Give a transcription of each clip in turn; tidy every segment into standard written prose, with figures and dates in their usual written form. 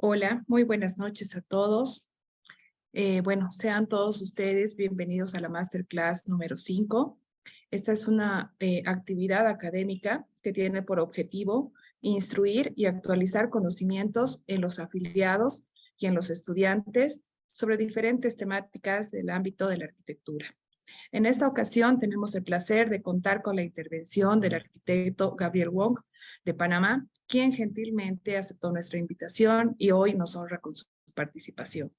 Hola, muy buenas noches a todos. Bueno, sean todos ustedes bienvenidos a la Masterclass número 5. Esta es una actividad académica que tiene por objetivo instruir y actualizar conocimientos en los afiliados y en los estudiantes sobre diferentes temáticas del ámbito de la arquitectura. En esta ocasión tenemos el placer de contar con la intervención del arquitecto Gabriel Wong de Panamá, quien gentilmente aceptó nuestra invitación y hoy nos honra con su participación.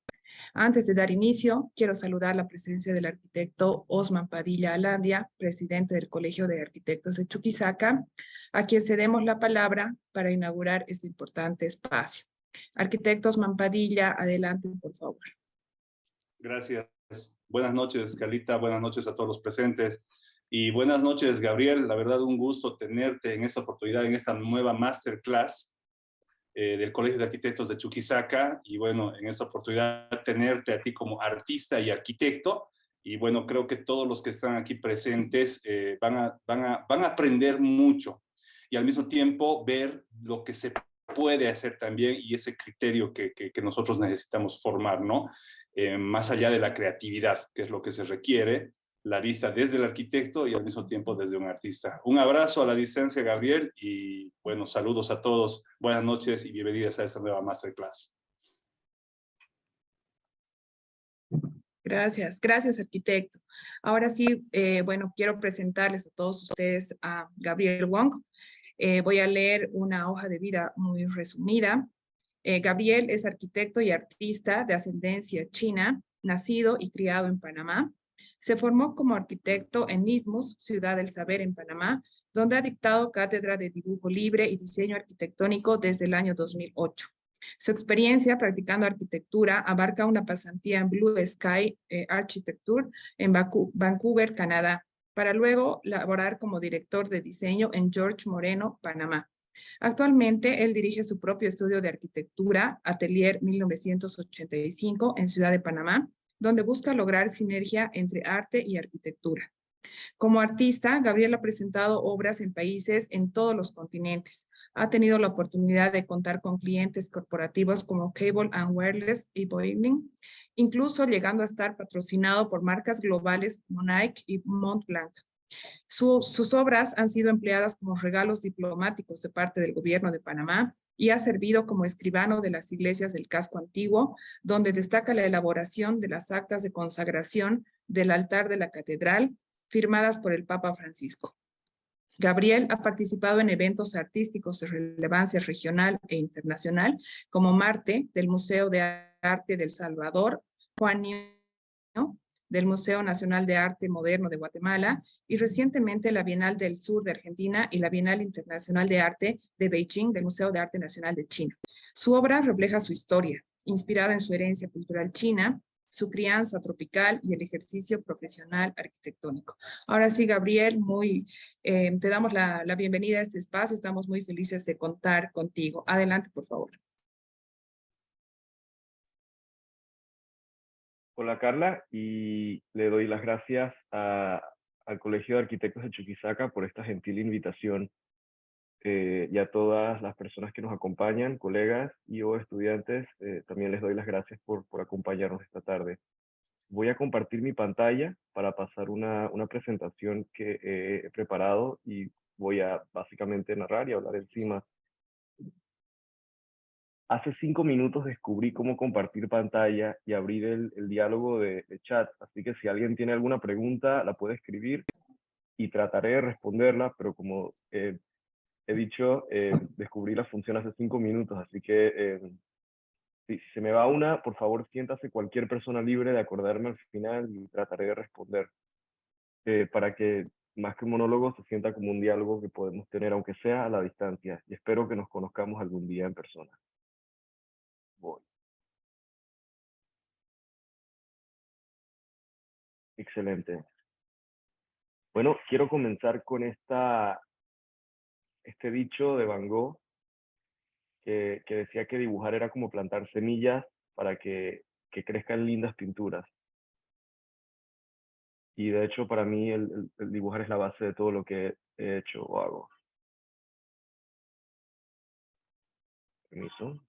Antes de dar inicio, quiero saludar la presencia del arquitecto Osman Padilla Alandia, presidente del Colegio de Arquitectos de Chuquisaca, a quien cedemos la palabra para inaugurar este importante espacio. Arquitecto Osman Padilla, adelante, por favor. Gracias. Buenas noches, Carlita. Buenas noches a todos los presentes. Y buenas noches, Gabriel. La verdad, un gusto tenerte en esta oportunidad, en esta nueva masterclass del Colegio de Arquitectos de Chuquisaca. Y bueno, en esta oportunidad tenerte a ti como artista y arquitecto. Y bueno, creo que todos los que están aquí presentes van a aprender mucho. Y al mismo tiempo ver lo que se puede hacer también y ese criterio que nosotros necesitamos formar, ¿no? Más allá de la creatividad, que es lo que se requiere, la vista desde el arquitecto y al mismo tiempo desde un artista. Un abrazo a la distancia, Gabriel, y bueno, saludos a todos. Buenas noches y bienvenidas a esta nueva masterclass. Gracias, gracias, arquitecto. Ahora sí, bueno, quiero presentarles a todos ustedes a Gabriel Wong. Voy a leer una hoja de vida muy resumida. Gabriel es arquitecto y artista de ascendencia china, nacido y criado en Panamá. Se formó como arquitecto en Isthmus, Ciudad del Saber, en Panamá, donde ha dictado cátedra de dibujo libre y diseño arquitectónico desde el año 2008. Su experiencia practicando arquitectura abarca una pasantía en Blue Sky Architecture en Vancouver, Canadá, para luego laborar como director de diseño en George Moreno, Panamá. Actualmente, él dirige su propio estudio de arquitectura, Atelier 1985, en Ciudad de Panamá, donde busca lograr sinergia entre arte y arquitectura. Como artista, Gabriel ha presentado obras en países en todos los continentes. Ha tenido la oportunidad de contar con clientes corporativos como Cable and Wireless y Boeing, incluso llegando a estar patrocinado por marcas globales como Nike y Montblanc. Sus obras han sido empleadas como regalos diplomáticos de parte del gobierno de Panamá y ha servido como escribano de las iglesias del casco antiguo, donde destaca la elaboración de las actas de consagración del altar de la catedral, firmadas por el Papa Francisco. Gabriel ha participado en eventos artísticos de relevancia regional e internacional, como Marte, del Museo de Arte del Salvador, Juan Niño, del Museo Nacional de Arte Moderno de Guatemala, y recientemente la Bienal del Sur de Argentina y la Bienal Internacional de Arte de Beijing del Museo de Arte Nacional de China. Su obra refleja su historia, inspirada en su herencia cultural china, su crianza tropical y el ejercicio profesional arquitectónico. Ahora sí, Gabriel, te damos la bienvenida a este espacio. Estamos muy felices de contar contigo. Adelante, por favor. Hola Carla, y le doy las gracias al Colegio de Arquitectos de Chuquisaca por esta gentil invitación y a todas las personas que nos acompañan, colegas y o estudiantes, también les doy las gracias por acompañarnos esta tarde. Voy a compartir mi pantalla para pasar una presentación que he preparado y voy a básicamente narrar y hablar encima. Hace 5 minutos descubrí cómo compartir pantalla y abrir el diálogo de chat, así que si alguien tiene alguna pregunta la puede escribir y trataré de responderla, pero como he dicho, descubrí la función hace 5 minutos, así que si se me va una, por favor siéntase cualquier persona libre de acordarme al final y trataré de responder, para que más que un monólogo se sienta como un diálogo que podemos tener, aunque sea a la distancia, y espero que nos conozcamos algún día en persona. Voy. Excelente. Bueno, quiero comenzar con este dicho de Van Gogh que decía que dibujar era como plantar semillas para que crezcan lindas pinturas. Y de hecho para mí el dibujar es la base de todo lo que he hecho o hago. Permiso.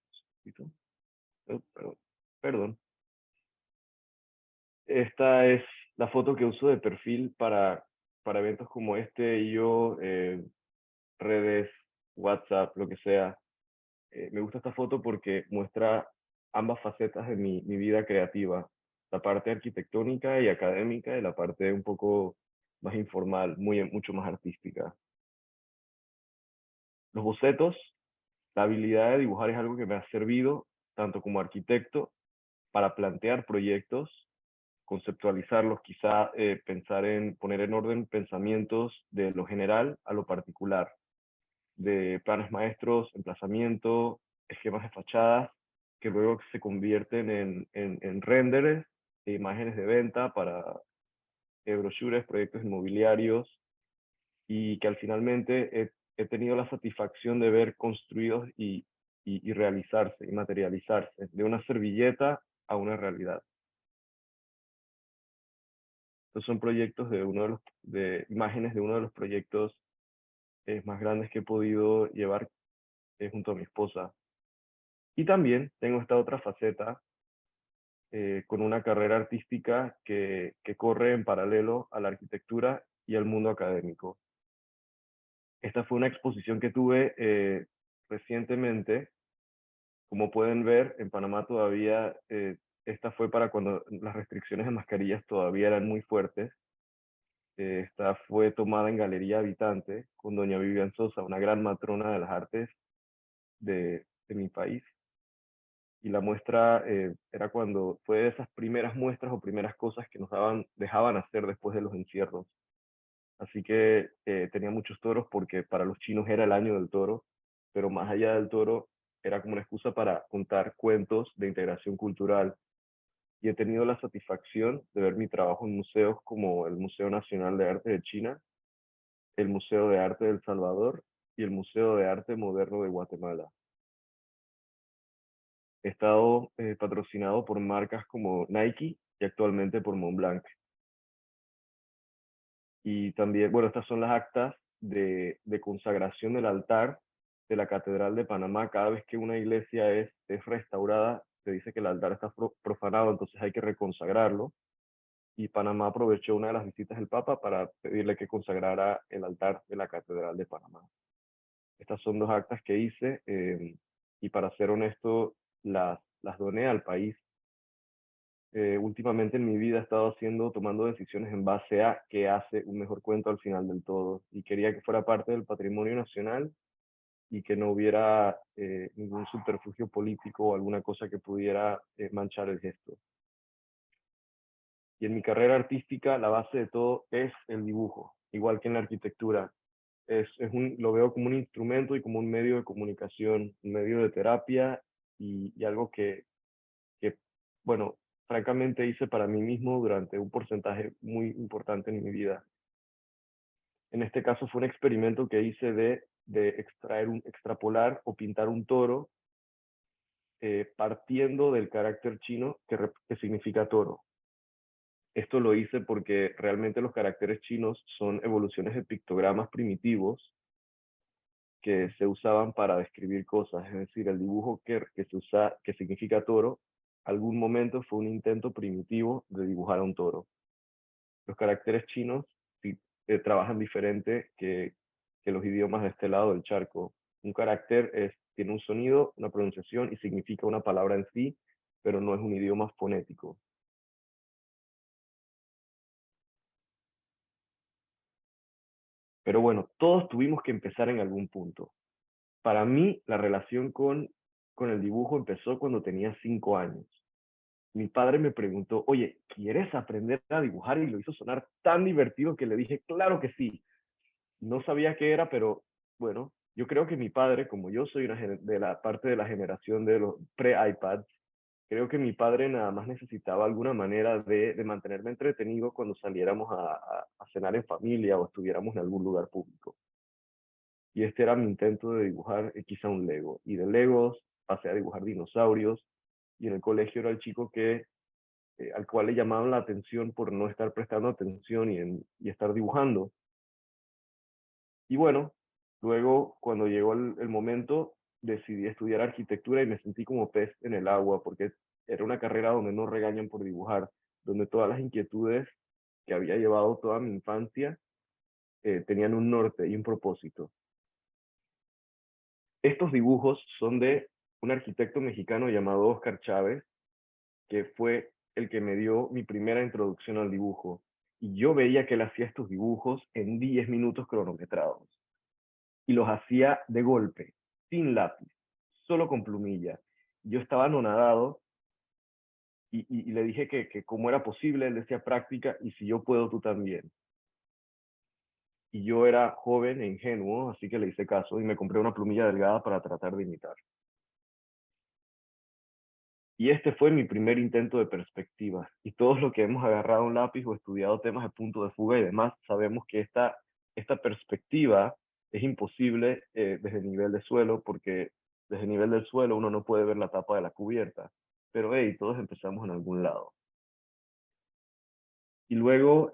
perdón, perdón. Esta es la foto que uso de perfil para eventos como este y yo, redes, WhatsApp, lo que sea. Me gusta esta foto porque muestra ambas facetas de mi vida creativa, la parte arquitectónica y académica y la parte un poco más informal, mucho más artística. Los bocetos, la habilidad de dibujar es algo que me ha servido tanto como arquitecto para plantear proyectos, conceptualizarlos, quizá pensar en poner en orden pensamientos de lo general a lo particular, de planes maestros, emplazamiento, esquemas de fachadas, que luego se convierten en renderes e imágenes de venta para brochures, proyectos inmobiliarios, y que al finalmente he tenido la satisfacción de ver construidos y realizarse y materializarse de una servilleta a una realidad. Estos son proyectos de de imágenes de uno de los proyectos más grandes que he podido llevar junto a mi esposa. Y también tengo esta otra faceta con una carrera artística que corre en paralelo a la arquitectura y al mundo académico. Esta fue una exposición que tuve recientemente. Como pueden ver, en Panamá todavía, esta fue para cuando las restricciones de mascarillas todavía eran muy fuertes. Esta fue tomada en Galería Habitante con doña Vivian Sosa, una gran matrona de las artes de mi país. Y la muestra era cuando fue de esas primeras muestras o primeras cosas que nos dejaban hacer después de los encierros. Así que tenía muchos toros porque para los chinos era el año del toro, pero más allá del toro era como una excusa para contar cuentos de integración cultural. Y he tenido la satisfacción de ver mi trabajo en museos como el Museo Nacional de Arte de China, el Museo de Arte de El Salvador y el Museo de Arte Moderno de Guatemala. He estado patrocinado por marcas como Nike y actualmente por Montblanc. Y también, bueno, estas son las actas de consagración del altar de la Catedral de Panamá. Cada vez que una iglesia es restaurada, se dice que el altar está profanado, entonces hay que reconsagrarlo. Y Panamá aprovechó una de las visitas del Papa para pedirle que consagrara el altar de la Catedral de Panamá. Estas son dos actas que hice y para ser honesto, las doné al país. Últimamente en mi vida he estado tomando decisiones en base a qué hace un mejor cuento al final del todo. Y quería que fuera parte del patrimonio nacional y que no hubiera ningún subterfugio político o alguna cosa que pudiera manchar el gesto. Y en mi carrera artística, la base de todo es el dibujo, igual que en la arquitectura. Lo veo como un instrumento y como un medio de comunicación, un medio de terapia y algo que, bueno, francamente hice para mí mismo durante un porcentaje muy importante en mi vida. En este caso fue un experimento que hice de extrapolar o pintar un toro partiendo del carácter chino que significa toro. Esto lo hice porque realmente los caracteres chinos son evoluciones de pictogramas primitivos que se usaban para describir cosas, es decir, el dibujo que significa toro, algún momento fue un intento primitivo de dibujar a un toro. Los caracteres chinos sí, trabajan diferente que los idiomas de este lado del charco. Un carácter tiene un sonido, una pronunciación y significa una palabra en sí, pero no es un idioma fonético. Pero bueno, todos tuvimos que empezar en algún punto. Para mí, la relación con el dibujo empezó cuando tenía 5 años. Mi padre me preguntó, oye, ¿quieres aprender a dibujar? Y lo hizo sonar tan divertido que le dije, claro que sí. No sabía qué era, pero bueno, yo creo que mi padre, como yo soy de la parte de la generación de los pre-iPads, creo que mi padre nada más necesitaba alguna manera de mantenerme entretenido cuando saliéramos a cenar en familia o estuviéramos en algún lugar público. Y este era mi intento de dibujar quizá un Lego. Y de Legos pasé a dibujar dinosaurios. Y en el colegio era el chico al cual le llamaban la atención por no estar prestando atención y estar dibujando. Y bueno, luego cuando llegó el momento, decidí estudiar arquitectura y me sentí como pez en el agua, porque era una carrera donde no regañan por dibujar, donde todas las inquietudes que había llevado toda mi infancia tenían un norte y un propósito. Estos dibujos son de un arquitecto mexicano llamado Oscar Chávez, que fue el que me dio mi primera introducción al dibujo. Y yo veía que él hacía estos dibujos en 10 minutos cronometrados. Y los hacía de golpe, sin lápiz, solo con plumilla. Yo estaba anonadado y le dije que cómo era posible. Él decía práctica, y si yo puedo, tú también. Y yo era joven e ingenuo, así que le hice caso y me compré una plumilla delgada para tratar de imitar. Y este fue mi primer intento de perspectiva. Y todos los que hemos agarrado un lápiz o estudiado temas de punto de fuga y demás, sabemos que esta perspectiva es imposible desde el nivel de suelo, porque desde el nivel del suelo uno no puede ver la tapa de la cubierta. Pero hey, todos empezamos en algún lado. Y luego,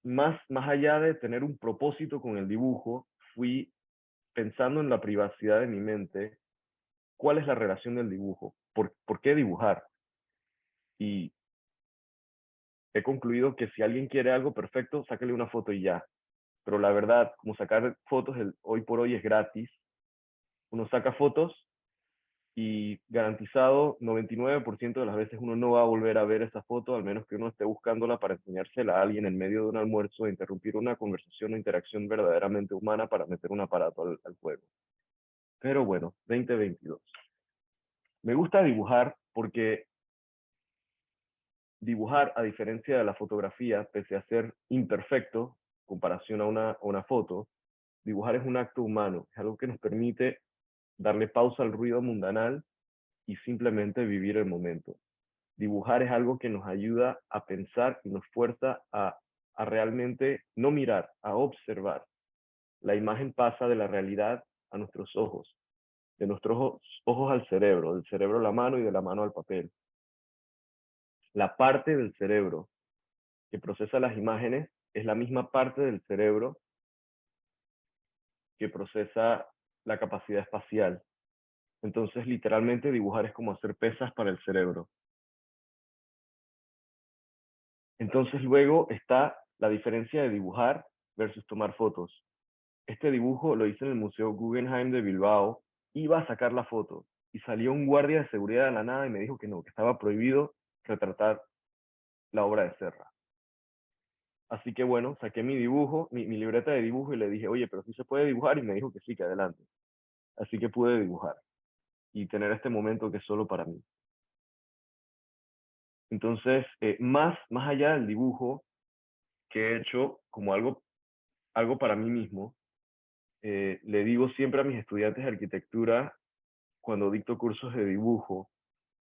más allá de tener un propósito con el dibujo, fui pensando en la privacidad de mi mente. ¿Cuál es la relación del dibujo? ¿Por qué dibujar? Y he concluido que si alguien quiere algo perfecto, sáquele una foto y ya. Pero la verdad, como sacar fotos hoy por hoy es gratis, uno saca fotos y garantizado 99% de las veces uno no va a volver a ver esa foto, al menos que uno esté buscándola para enseñársela a alguien en medio de un almuerzo e interrumpir una conversación o interacción verdaderamente humana para meter un aparato al juego. Pero bueno, 2022. Me gusta dibujar porque dibujar, a diferencia de la fotografía, pese a ser imperfecto, comparación a una foto, dibujar es un acto humano, es algo que nos permite darle pausa al ruido mundanal y simplemente vivir el momento. Dibujar es algo que nos ayuda a pensar y nos fuerza a realmente no mirar, a observar. La imagen pasa de la realidad a nuestros ojos, de nuestros ojos al cerebro, del cerebro a la mano y de la mano al papel. La parte del cerebro que procesa las imágenes es la misma parte del cerebro que procesa la capacidad espacial. Entonces, literalmente, dibujar es como hacer pesas para el cerebro. Entonces, luego está la diferencia de dibujar versus tomar fotos. Este dibujo lo hice en el Museo Guggenheim de Bilbao. Iba a sacar la foto y salió un guardia de seguridad de la nada y me dijo que no, que estaba prohibido retratar la obra de Serra. Así que bueno, saqué mi dibujo, mi libreta de dibujo y le dije, oye, pero sí se puede dibujar, y me dijo que sí, que adelante. Así que pude dibujar y tener este momento que es solo para mí. Entonces, más allá del dibujo que he hecho como algo para mí mismo, le digo siempre a mis estudiantes de arquitectura cuando dicto cursos de dibujo,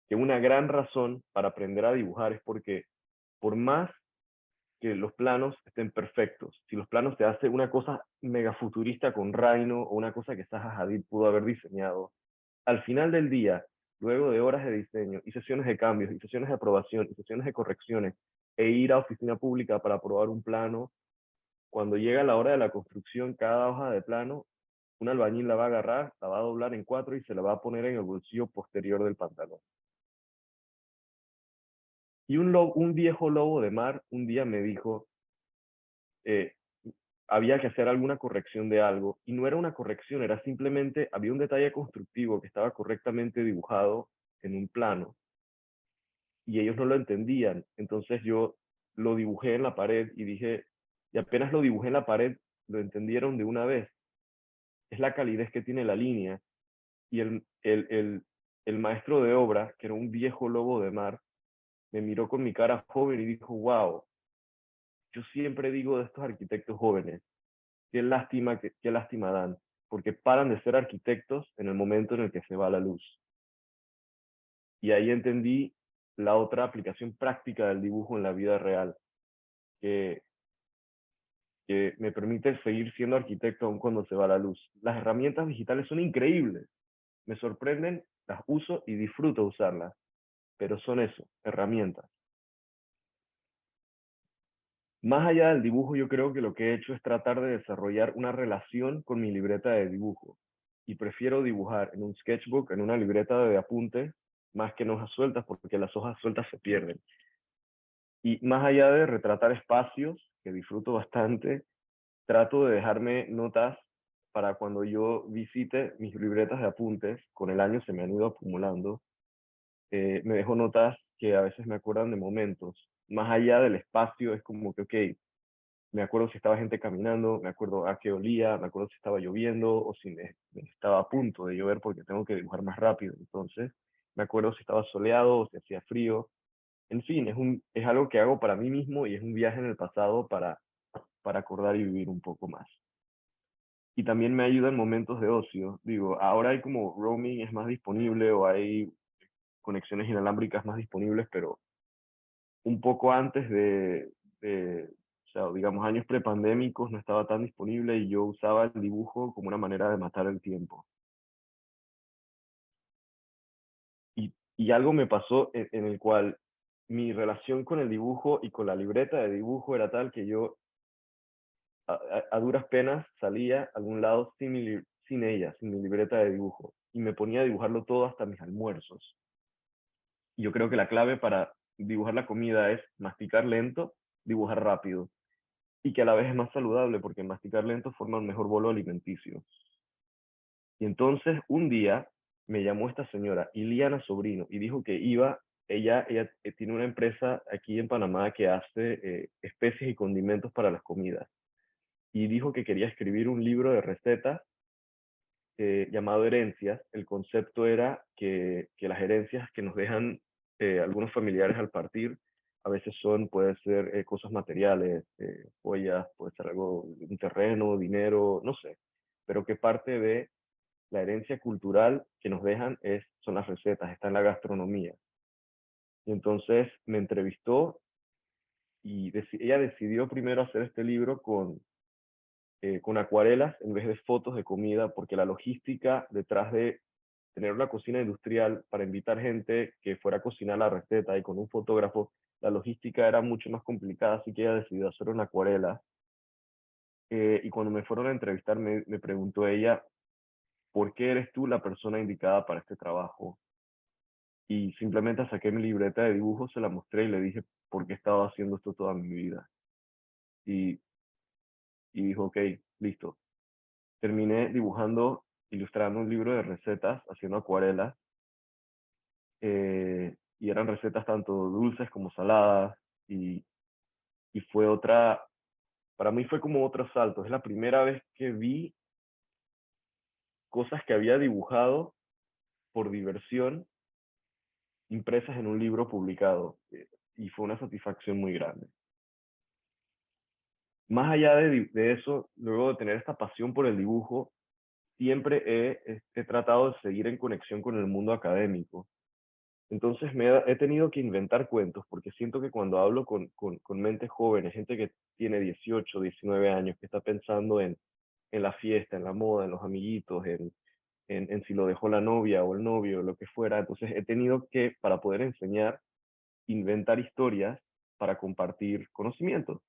que una gran razón para aprender a dibujar es porque por más que los planos estén perfectos, si los planos te hacen una cosa mega futurista con Rhino o una cosa que Zaha Hadid pudo haber diseñado, al final del día, luego de horas de diseño y sesiones de cambios y sesiones de aprobación y sesiones de correcciones e ir a oficina pública para aprobar un plano, cuando llega la hora de la construcción, cada hoja de plano, un albañil la va a agarrar, la va a doblar en 4 y se la va a poner en el bolsillo posterior del pantalón. Y un viejo lobo de mar un día me dijo, eh, había que hacer alguna corrección de algo, y no era una corrección, era simplemente, había un detalle constructivo que estaba correctamente dibujado en un plano, y ellos no lo entendían. Entonces yo lo dibujé en la pared y dije, y apenas lo dibujé en la pared, lo entendieron de una vez. Es la calidez que tiene la línea. Y el maestro de obra, que era un viejo lobo de mar, me miró con mi cara joven y dijo, wow, yo siempre digo de estos arquitectos jóvenes, qué lástima, qué lástima dan, porque paran de ser arquitectos en el momento en el que se va la luz. Y ahí entendí la otra aplicación práctica del dibujo en la vida real, que, que me permite seguir siendo arquitecto aun cuando se va la luz. Las herramientas digitales son increíbles, me sorprenden, las uso y disfruto usarlas, pero son eso, herramientas. Más allá del dibujo, yo creo que lo que he hecho es tratar de desarrollar una relación con mi libreta de dibujo. y prefiero dibujar en un sketchbook, en una libreta de apuntes, más que en hojas sueltas, porque las hojas sueltas se pierden. Y más allá de retratar espacios, que disfruto bastante, trato de dejarme notas para cuando yo visite mis libretas de apuntes, con el año se me han ido acumulando, me dejo notas que a veces me acuerdan de momentos. Más allá del espacio, es como que, ok, me acuerdo si estaba gente caminando, me acuerdo a qué olía, me acuerdo si estaba lloviendo o si me estaba a punto de llover porque tengo que dibujar más rápido. Entonces, me acuerdo si estaba soleado o si hacía frío. En fin, es algo que hago para mí mismo y es un viaje en el pasado para acordar y vivir un poco más. Y también me ayuda en momentos de ocio. Digo, ahora hay como roaming es más disponible o hay conexiones inalámbricas más disponibles, pero un poco antes o sea, digamos, años prepandémicos no estaba tan disponible y yo usaba el dibujo como una manera de matar el tiempo. Y algo me pasó en el cual mi relación con el dibujo y con la libreta de dibujo era tal que yo a duras penas salía a algún lado sin ella, sin mi libreta de dibujo. Y me ponía a dibujarlo todo hasta mis almuerzos. Y yo creo que la clave para dibujar la comida es masticar lento, dibujar rápido. Y que a la vez es más saludable porque masticar lento forma un mejor bolo alimenticio. Y entonces un día me llamó esta señora, Iliana Sobrino, y dijo que ella tiene una empresa aquí en Panamá que hace especies y condimentos para las comidas. Y dijo que quería escribir un libro de recetas llamado Herencias. El concepto era que las herencias que nos dejan algunos familiares al partir, a veces puede ser cosas materiales, joyas, puede ser algo, un terreno, dinero, no sé, pero que parte de la herencia cultural que nos dejan son las recetas, está en la gastronomía. Y entonces me entrevistó y ella decidió primero hacer este libro con acuarelas en vez de fotos de comida, porque la logística detrás de tener una cocina industrial para invitar gente que fuera a cocinar la receta y con un fotógrafo, la logística era mucho más complicada, así que ella decidió hacer una acuarela. Y cuando me fueron a entrevistar, me preguntó ella, ¿por qué eres tú la persona indicada para este trabajo? Y simplemente saqué mi libreta de dibujo, se la mostré y le dije, ¿por qué he estado haciendo esto toda mi vida? Y, y dijo, ok, listo. Terminé dibujando, ilustrando un libro de recetas, haciendo acuarelas, y eran recetas tanto dulces como saladas, y, y para mí fue como otro salto. Es la primera vez que vi cosas que había dibujado por diversión impresas en un libro publicado, y fue una satisfacción muy grande. Más allá de eso, luego de tener esta pasión por el dibujo, siempre he tratado de seguir en conexión con el mundo académico. Entonces he tenido que inventar cuentos, porque siento que cuando hablo con mentes jóvenes, gente que tiene 18, 19 años, que está pensando en la fiesta, en la moda, en los amiguitos, en si lo dejó la novia o el novio, lo que fuera, entonces he tenido que, para poder enseñar, inventar historias para compartir conocimientos.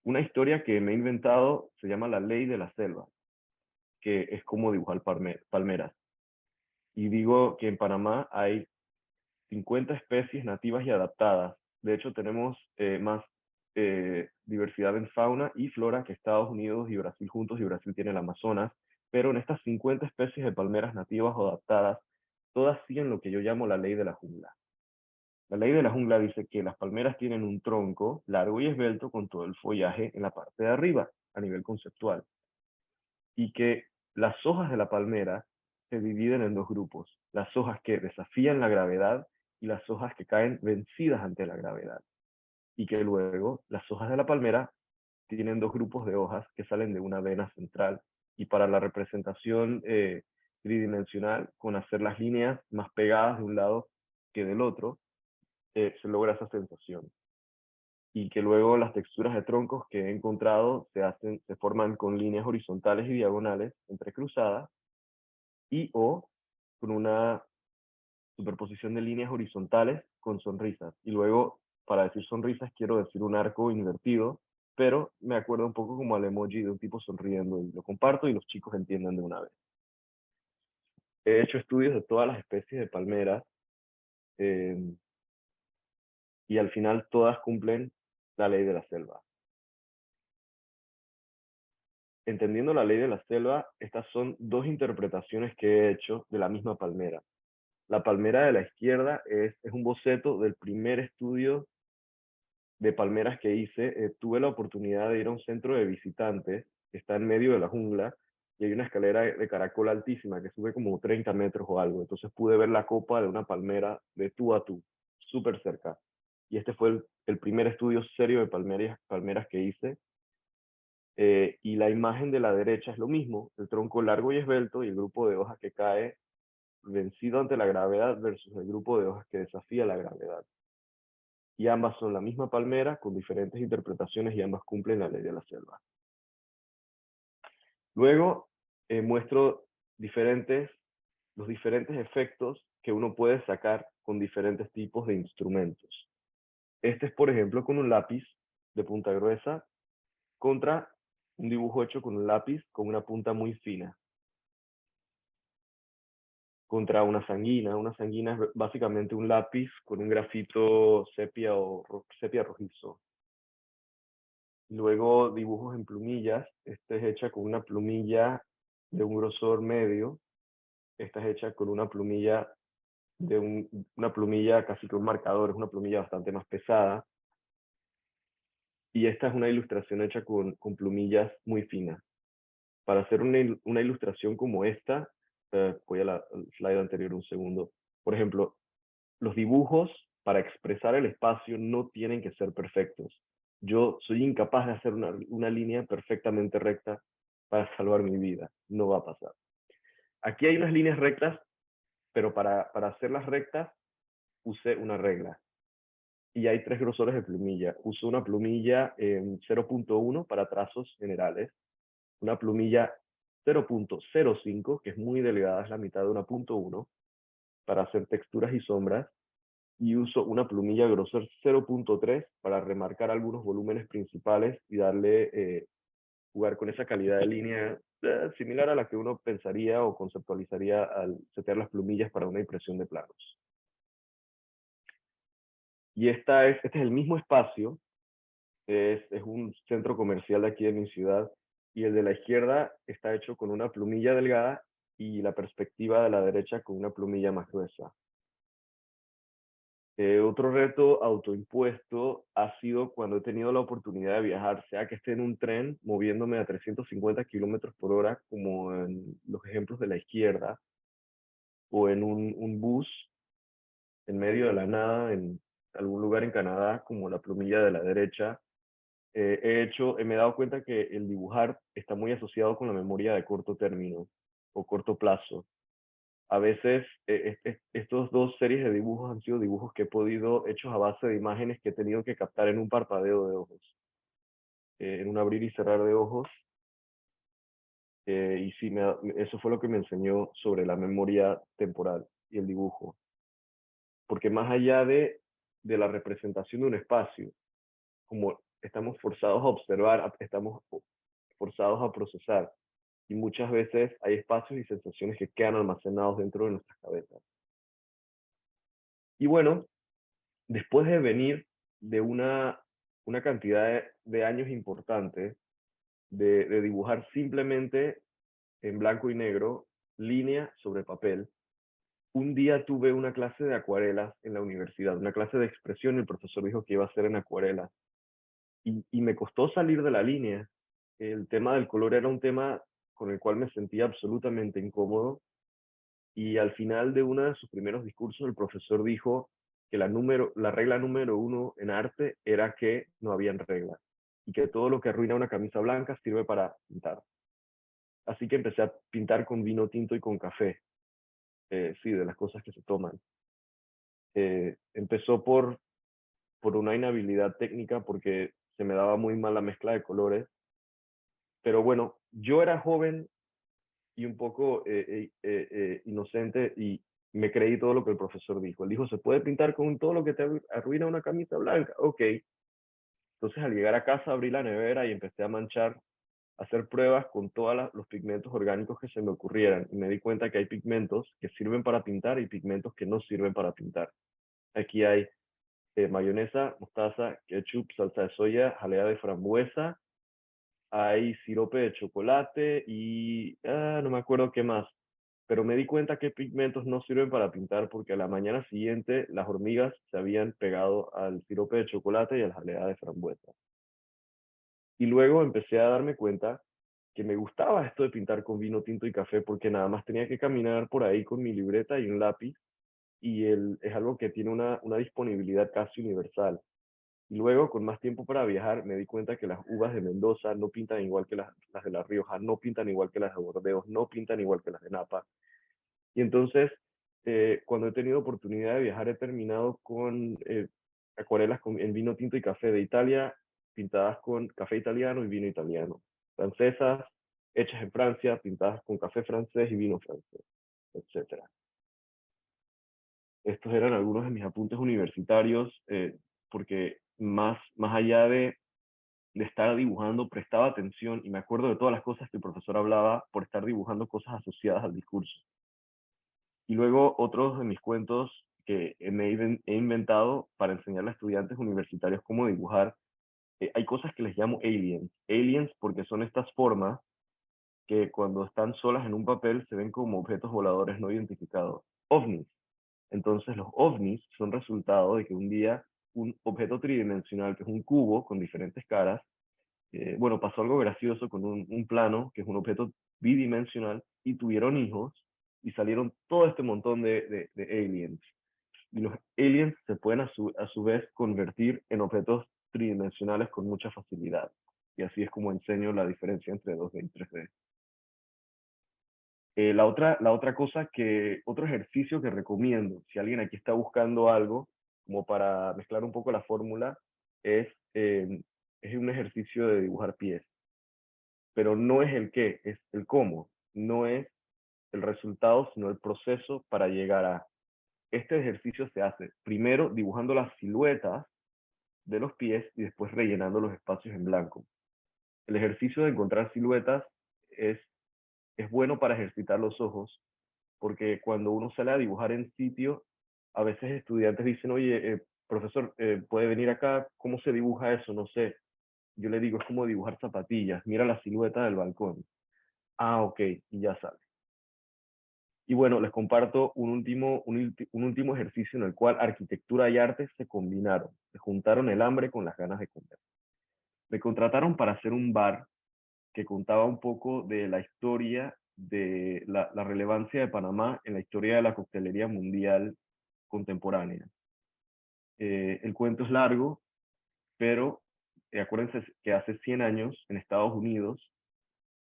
Una historia que me he inventado se llama La Ley de la Selva, que es como dibujar palmeras. Y digo que en Panamá hay 50 especies nativas y adaptadas. De hecho, tenemos más diversidad en fauna y flora que Estados Unidos y Brasil juntos, y Brasil tiene el Amazonas. Pero en estas 50 especies de palmeras nativas o adaptadas, todas siguen lo que yo llamo la ley de la jungla. La ley de la jungla dice que las palmeras tienen un tronco largo y esbelto con todo el follaje en la parte de arriba, a nivel conceptual, y que las hojas de la palmera se dividen en dos grupos: las hojas que desafían la gravedad y las hojas que caen vencidas ante la gravedad. Y que luego las hojas de la palmera tienen dos grupos de hojas que salen de una vena central. Y para la representación tridimensional, con hacer las líneas más pegadas de un lado que del otro, se logra esa sensación. Y que luego las texturas de troncos que he encontrado se forman con líneas horizontales y diagonales entrecruzadas, o con una superposición de líneas horizontales con sonrisas. Y luego, para decir sonrisas, quiero decir un arco invertido, pero me acuerdo un poco como al emoji de un tipo sonriendo, y lo comparto y los chicos entienden de una vez. He hecho estudios de todas las especies de palmeras eh, y al final todas cumplen la ley de la selva. Entendiendo la ley de la selva, estas son dos interpretaciones que he hecho de la misma palmera. La palmera de la izquierda es un boceto del primer estudio de palmeras que hice. Tuve la oportunidad de ir a un centro de visitantes que está en medio de la jungla y hay una escalera de caracol altísima que sube como 30 metros o algo. Entonces pude ver la copa de una palmera de tú a tú, súper cerca. Y este fue el primer estudio serio de palmeras que hice. Y la imagen de la derecha es lo mismo, el tronco largo y esbelto y el grupo de hojas que cae vencido ante la gravedad versus el grupo de hojas que desafía la gravedad. Y ambas son la misma palmera con diferentes interpretaciones y ambas cumplen la ley de la selva. Luego muestro los diferentes efectos que uno puede sacar con diferentes tipos de instrumentos. Este es, por ejemplo, con un lápiz de punta gruesa contra un dibujo hecho con un lápiz con una punta muy fina. Contra una sanguina. Una sanguina es básicamente un lápiz con un grafito sepia o sepia rojizo. Luego dibujos en plumillas. Esta es hecha con una plumilla de un grosor medio. Esta es hecha con una plumilla una plumilla casi que un marcador, es una plumilla bastante más pesada. Y esta es una ilustración hecha con plumillas muy finas. Para hacer una ilustración como esta, voy al slide anterior un segundo. Por ejemplo, los dibujos para expresar el espacio no tienen que ser perfectos. Yo soy incapaz de hacer una línea perfectamente recta para salvar mi vida. No va a pasar. Aquí hay unas líneas rectas, pero para hacerlas rectas usé una regla. Y hay 3 grosores de plumilla. Uso una plumilla en 0.1 para trazos generales, una plumilla 0.05, que es muy delgada, es la mitad de una 0.1, para hacer texturas y sombras, y uso una plumilla grosor 0.3 para remarcar algunos volúmenes principales y darle, jugar con esa calidad de línea similar a la que uno pensaría o conceptualizaría al setear las plumillas para una impresión de planos. Y este es el mismo espacio, es un centro comercial de aquí de mi ciudad, y el de la izquierda está hecho con una plumilla delgada y la perspectiva de la derecha con una plumilla más gruesa. Otro reto autoimpuesto ha sido cuando he tenido la oportunidad de viajar, sea que esté en un tren moviéndome a 350 kilómetros por hora, como en los ejemplos de la izquierda, o en un bus en medio de la nada, en algún lugar en Canadá, como la plumilla de la derecha. Me he dado cuenta que el dibujar está muy asociado con la memoria de corto término o corto plazo. A veces estos dos series de dibujos han sido dibujos que he podido, hechos a base de imágenes que he tenido que captar en un parpadeo de ojos, en un abrir y cerrar de ojos. Y sí, eso fue lo que me enseñó sobre la memoria temporal y el dibujo. Porque más allá de la representación de un espacio, como estamos forzados a observar, estamos forzados a procesar. Y muchas veces hay espacios y sensaciones que quedan almacenados dentro de nuestras cabezas. Y bueno, después de venir de una cantidad de años importantes, de dibujar simplemente en blanco y negro, línea sobre papel, un día tuve una clase de acuarelas en la universidad, una clase de expresión, y el profesor dijo que iba a hacer en acuarelas. Y me costó salir de la línea. El tema del color era un tema con el cual me sentía absolutamente incómodo. Y al final de uno de sus primeros discursos, el profesor dijo que la regla número 1 en arte era que no habían reglas y que todo lo que arruina una camisa blanca sirve para pintar. Así que empecé a pintar con vino tinto y con café. Sí, de las cosas que se toman. Empezó por una inhabilidad técnica porque se me daba muy mal la mezcla de colores. Pero bueno, yo era joven y un poco inocente y me creí todo lo que el profesor dijo. Él dijo, ¿se puede pintar con todo lo que te arruina una camisa blanca? Ok. Entonces al llegar a casa abrí la nevera y empecé a manchar hacer pruebas con todos los pigmentos orgánicos que se me ocurrieran. Y me di cuenta que hay pigmentos que sirven para pintar y pigmentos que no sirven para pintar. Aquí hay mayonesa, mostaza, ketchup, salsa de soya, jalea de frambuesa, hay sirope de chocolate y no me acuerdo qué más. Pero me di cuenta que pigmentos no sirven para pintar porque a la mañana siguiente las hormigas se habían pegado al sirope de chocolate y a la jalea de frambuesa. Y luego empecé a darme cuenta que me gustaba esto de pintar con vino tinto y café porque nada más tenía que caminar por ahí con mi libreta y un lápiz y es algo que tiene una disponibilidad casi universal. Y luego, con más tiempo para viajar, me di cuenta que las uvas de Mendoza no pintan igual que las de La Rioja, no pintan igual que las de Bordeaux, no pintan igual que las de Napa. Y entonces, cuando he tenido oportunidad de viajar, he terminado con acuarelas en vino tinto y café de Italia, pintadas con café italiano y vino italiano. Francesas, hechas en Francia, pintadas con café francés y vino francés, etc. Estos eran algunos de mis apuntes universitarios, porque más allá de estar dibujando, prestaba atención y me acuerdo de todas las cosas que el profesor hablaba por estar dibujando cosas asociadas al discurso. Y luego otros de mis cuentos que he inventado para enseñarle a estudiantes universitarios cómo dibujar. Hay cosas que les llamo aliens. Aliens porque son estas formas que cuando están solas en un papel se ven como objetos voladores no identificados. OVNIs. Entonces los ovnis son resultado de que un día un objeto tridimensional, que es un cubo con diferentes caras, bueno, pasó algo gracioso con un plano, que es un objeto bidimensional, y tuvieron hijos, y salieron todo este montón de aliens. Y los aliens se pueden a su vez convertir en objetos tridimensionales con mucha facilidad. Y así es como enseño la diferencia entre 2D y 3D. La otra cosa otro ejercicio que recomiendo, si alguien aquí está buscando algo, como para mezclar un poco la fórmula, es un ejercicio de dibujar pies. Pero no es el qué, es el cómo. No es el resultado, sino el proceso para llegar a. Este ejercicio se hace primero dibujando las siluetas de los pies y después rellenando los espacios en blanco. El ejercicio de encontrar siluetas es bueno para ejercitar los ojos, porque cuando uno sale a dibujar en sitio, a veces estudiantes dicen, oye, profesor, ¿puede venir acá? ¿Cómo se dibuja eso? No sé. Yo le digo, es como dibujar zapatillas, mira la silueta del balcón. Ah, ok, y ya sale. Y bueno, les comparto un último ejercicio en el cual arquitectura y arte se combinaron, se juntaron el hambre con las ganas de comer. Me contrataron para hacer un bar que contaba un poco de la historia, de la relevancia de Panamá en la historia de la coctelería mundial contemporánea. El cuento es largo, pero acuérdense que hace 100 años en Estados Unidos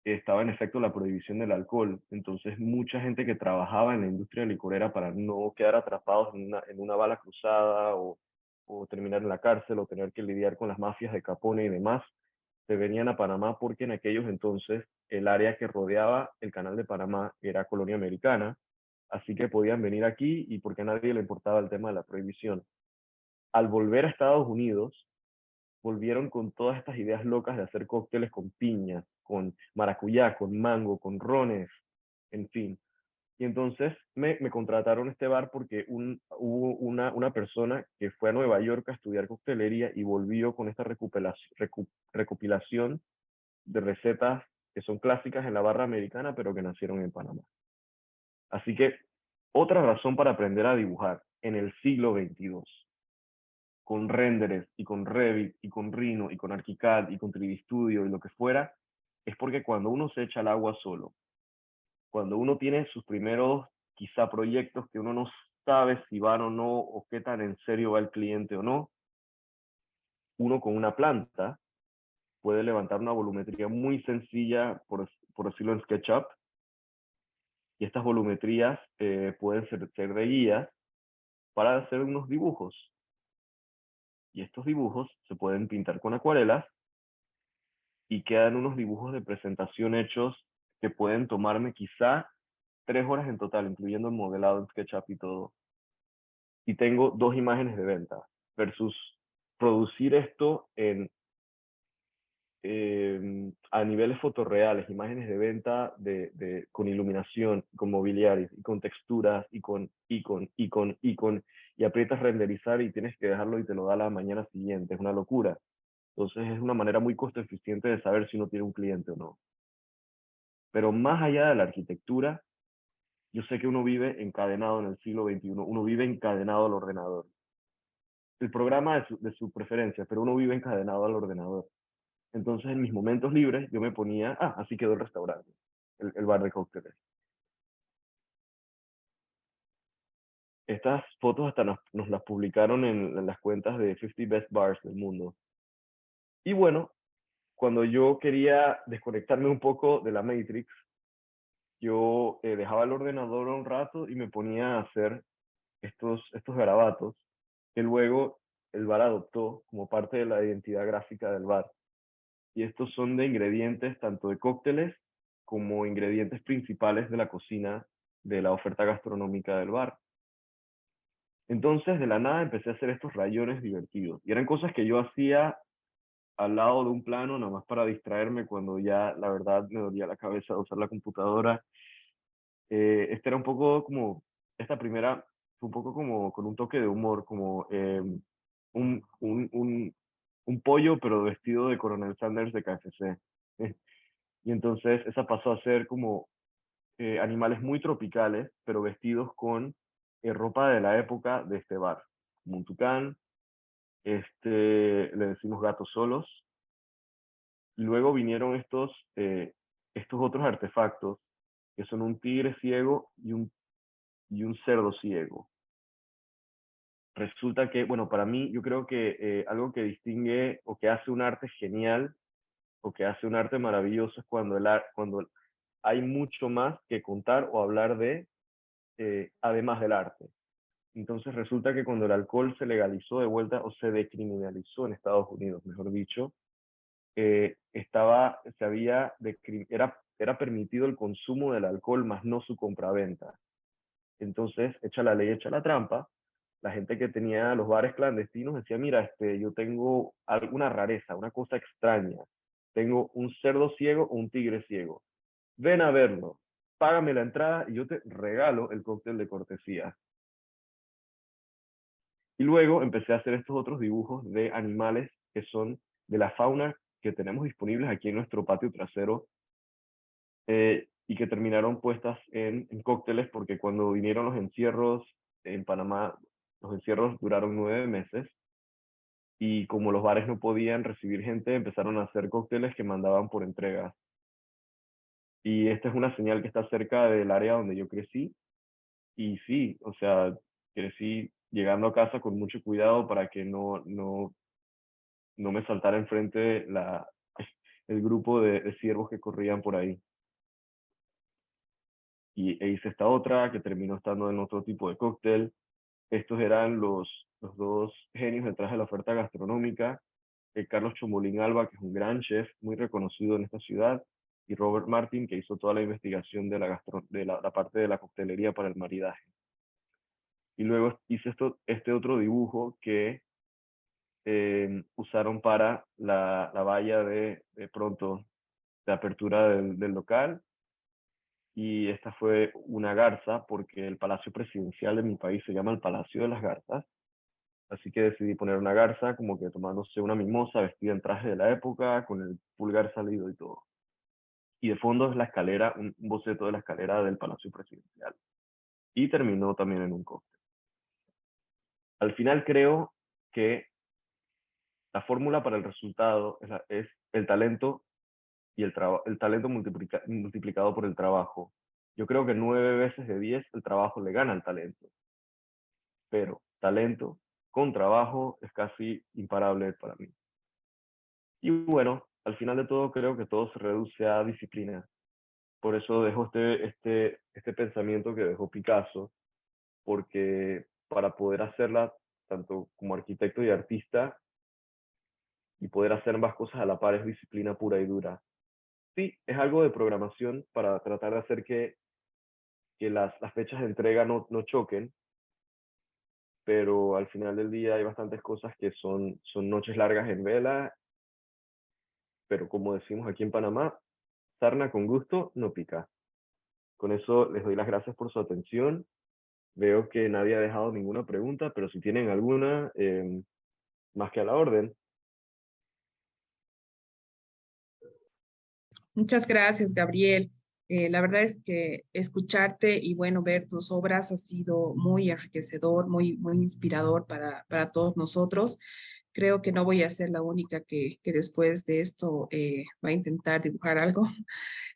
estaba en efecto la prohibición del alcohol. Entonces mucha gente que trabajaba en la industria licorera para no quedar atrapados en una bala cruzada o terminar en la cárcel o tener que lidiar con las mafias de Capone y demás, se venían a Panamá porque en aquellos entonces el área que rodeaba el canal de Panamá era colonia americana, así que podían venir aquí y porque a nadie le importaba el tema de la prohibición. Al volver a Estados Unidos, volvieron con todas estas ideas locas de hacer cócteles con piña, con maracuyá, con mango, con rones, en fin. Y entonces me contrataron a este bar porque hubo una persona que fue a Nueva York a estudiar coctelería y volvió con esta recopilación de recetas que son clásicas en la barra americana, pero que nacieron en Panamá. Así que otra razón para aprender a dibujar en el siglo XXII, con renderes y con Revit y con Rhino y con ArchiCAD y con 3D Studio y lo que fuera, es porque cuando uno se echa al agua solo, cuando uno tiene sus primeros quizá proyectos que uno no sabe si van o no, o qué tan en serio va el cliente o no, uno con una planta puede levantar una volumetría muy sencilla, por decirlo en SketchUp, y estas volumetrías pueden ser de guías para hacer unos dibujos. Y estos dibujos se pueden pintar con acuarelas y quedan unos dibujos de presentación hechos que pueden tomarme quizá 3 horas en total, incluyendo el modelado en SketchUp y todo. Y tengo 2 imágenes de venta, versus producir esto en a niveles fotorreales, imágenes de venta con iluminación, con mobiliario, y con texturas, y aprietas renderizar y tienes que dejarlo y te lo da la mañana siguiente. Es una locura. Entonces es una manera muy costo eficiente de saber si uno tiene un cliente o no. Pero más allá de la arquitectura, yo sé que uno vive encadenado en el siglo XXI, uno vive encadenado al ordenador. El programa de su preferencia, pero uno vive encadenado al ordenador. Entonces, en mis momentos libres, yo me ponía, así quedó el restaurante, el bar de cócteles. Estas fotos hasta nos las publicaron en las cuentas de 50 Best Bars del mundo. Y bueno, cuando yo quería desconectarme un poco de la Matrix, yo dejaba el ordenador un rato y me ponía a hacer estos garabatos que luego el bar adoptó como parte de la identidad gráfica del bar. Y estos son de ingredientes tanto de cócteles como ingredientes principales de la cocina de la oferta gastronómica del bar. Entonces, de la nada empecé a hacer estos rayones divertidos. Y eran cosas que yo hacía al lado de un plano, nada más para distraerme cuando ya, la verdad, me dolía la cabeza de usar la computadora. Este era un poco como, esta primera fue un poco como con un toque de humor, como un, un, un, un pollo, pero vestido de Coronel Sanders de KFC. Y entonces esa pasó a ser como animales muy tropicales, pero vestidos con ropa de la época de este bar. Como un tucán, le decimos gatos solos. Y luego vinieron estos otros artefactos, que son un tigre ciego y un cerdo ciego. Resulta que, bueno, para mí, yo creo que algo que distingue o que hace un arte genial o que hace un arte maravilloso es cuando hay mucho más que contar o hablar además del arte. Entonces resulta que cuando el alcohol se legalizó de vuelta o se decriminalizó en Estados Unidos, mejor dicho, era permitido el consumo del alcohol, más no su compraventa. Entonces, echa la ley, echa la trampa. La gente que tenía los bares clandestinos decía, mira, yo tengo alguna rareza, una cosa extraña. Tengo un cerdo ciego o un tigre ciego. Ven a verlo, págame la entrada y yo te regalo el cóctel de cortesía. Y luego empecé a hacer estos otros dibujos de animales que son de la fauna que tenemos disponibles aquí en nuestro patio trasero y que terminaron puestas en cócteles porque cuando vinieron los encierros en Panamá, los encierros duraron 9 meses y como los bares no podían recibir gente, empezaron a hacer cócteles que mandaban por entregas. Y esta es una señal que está cerca del área donde yo crecí. Y sí, o sea, crecí llegando a casa con mucho cuidado para que no me saltara enfrente el grupo de ciervos que corrían por ahí. E hice esta otra que terminó estando en otro tipo de cóctel. Estos eran los dos genios detrás de la oferta gastronómica, Carlos Chombolín Alba, que es un gran chef muy reconocido en esta ciudad, y Robert Martin, que hizo toda la investigación de la parte de la coctelería para el maridaje. Y luego hice este otro dibujo que usaron para la valla de pronto de apertura del local. Y esta fue una garza porque el palacio presidencial de mi país se llama el Palacio de las Garzas. Así que decidí poner una garza como que tomándose una mimosa, vestida en traje de la época, con el pulgar salido y todo. Y de fondo es la escalera, un boceto de la escalera del Palacio Presidencial. Y terminó también en un cóctel. Al final creo que la fórmula para el resultado es el talento y el talento multiplicado por el trabajo. Yo creo que 9 veces de 10 el trabajo le gana al talento. Pero talento con trabajo es casi imparable para mí. Y bueno, al final de todo creo que todo se reduce a disciplina. Por eso dejo este pensamiento que dejó Picasso, porque para poder hacerla, tanto como arquitecto y artista, y poder hacer ambas cosas a la par es disciplina pura y dura. Sí, es algo de programación para tratar de hacer que las fechas de entrega no choquen, pero al final del día hay bastantes cosas que son noches largas en vela pero como decimos aquí en Panamá, sarna con gusto no pica. Con eso les doy las gracias por su atención. Veo que nadie ha dejado ninguna pregunta, pero si tienen alguna, más que a la orden. Muchas gracias, Gabriel. La verdad es que escucharte y bueno, ver tus obras ha sido muy enriquecedor, muy inspirador para todos nosotros. Creo que no voy a ser la única que después de esto va a intentar dibujar algo.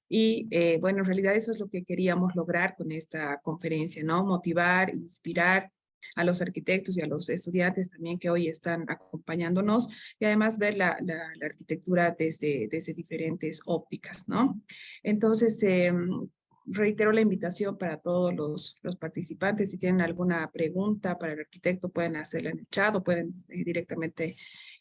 Y bueno, en realidad eso es lo que queríamos lograr con esta conferencia, ¿no? Motivar, inspirar a los arquitectos y a los estudiantes también que hoy están acompañándonos y además ver la arquitectura desde diferentes ópticas, ¿no? Entonces, reitero la invitación para todos los participantes. Si tienen alguna pregunta para el arquitecto, pueden hacerla en el chat o pueden directamente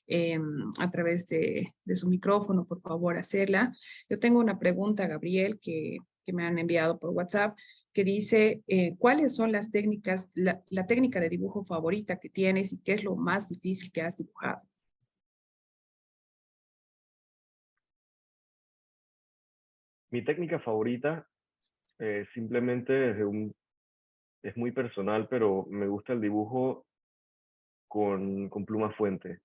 eh, a través de su micrófono, por favor, hacerla. Yo tengo una pregunta, Gabriel, que me han enviado por WhatsApp, que dice, ¿cuáles son las técnicas, la técnica de dibujo favorita que tienes y qué es lo más difícil que has dibujado? Mi técnica favorita simplemente es muy personal, pero me gusta el dibujo con pluma fuente.